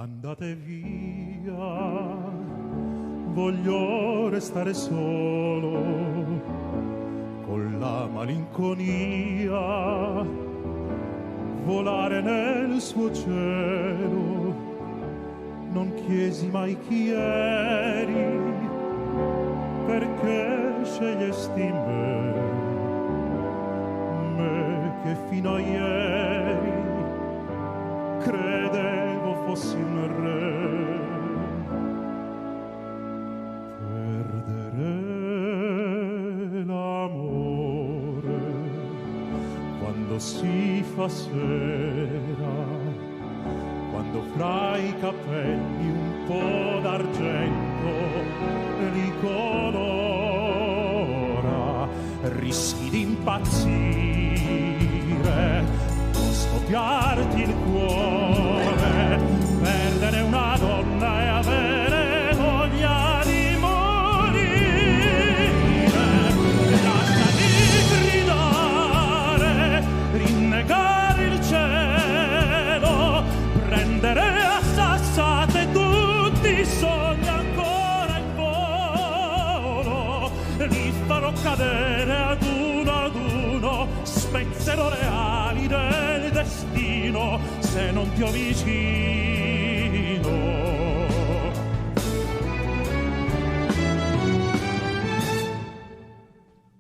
Andate via, voglio restare solo con la malinconia, volare nel suo cielo. Non chiesi mai chi eri, perché scegliesti me che fino a ieri credevo fossi un re. Perdere l'amore quando si fa sera, quando fra i capelli un po' d'argento li colora, rischi di impazzire, scoppiarti il cuore, perdere una donna e avere voglia di morire. Lasciati gridare, rinnegare il cielo, prendere a sassate tutti i sogni ancora in volo, li farò cadere ad uno, spezzerò le ali del destino se non ti ho vicino.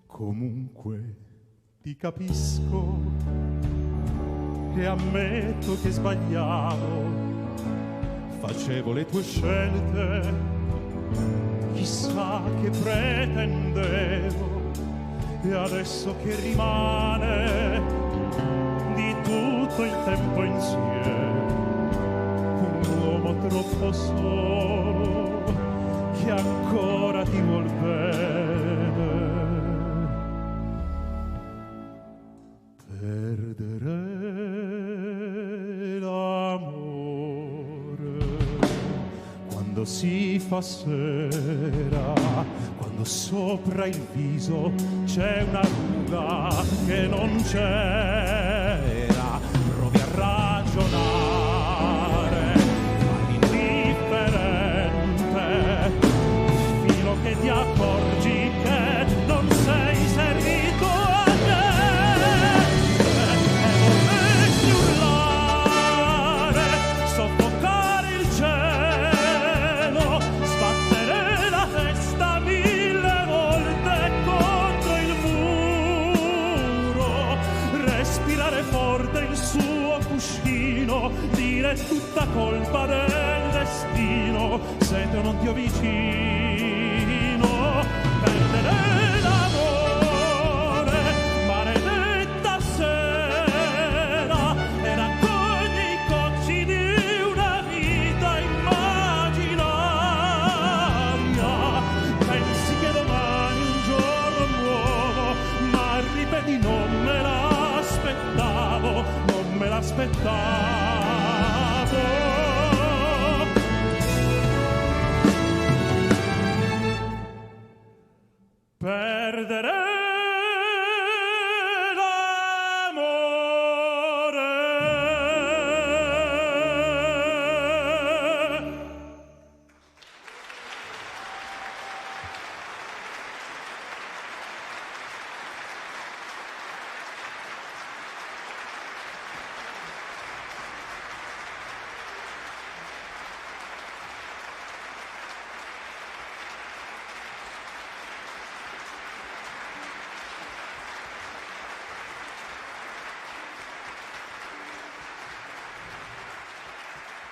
Comunque ti capisco e ammetto che sbagliavo, facevo le tue scelte, chissà che pretendevo, e adesso che rimane di tutto il tempo insieme, un uomo troppo solo che ancora ti vuol bene. Perdere l'amore quando si fa sera, quando sopra il viso c'è una ruga che non c'era, provi a ragionare all'indifferente fino che ti accorgi che non sei servito a te, e vorresti urlare, soffocare il cielo, sbattere la testa mille volte contro il muro, respirare forte il suo cuscino, dire tutta colpa del destino se tu non ti ho vicino. Perdere l'amore, maledetta sera, e raccogli i cocci di una vita immaginaria. Pensi che domani un giorno nuovo, ma ripeti non me l'aspettavo, non me l'aspettavo. Perdere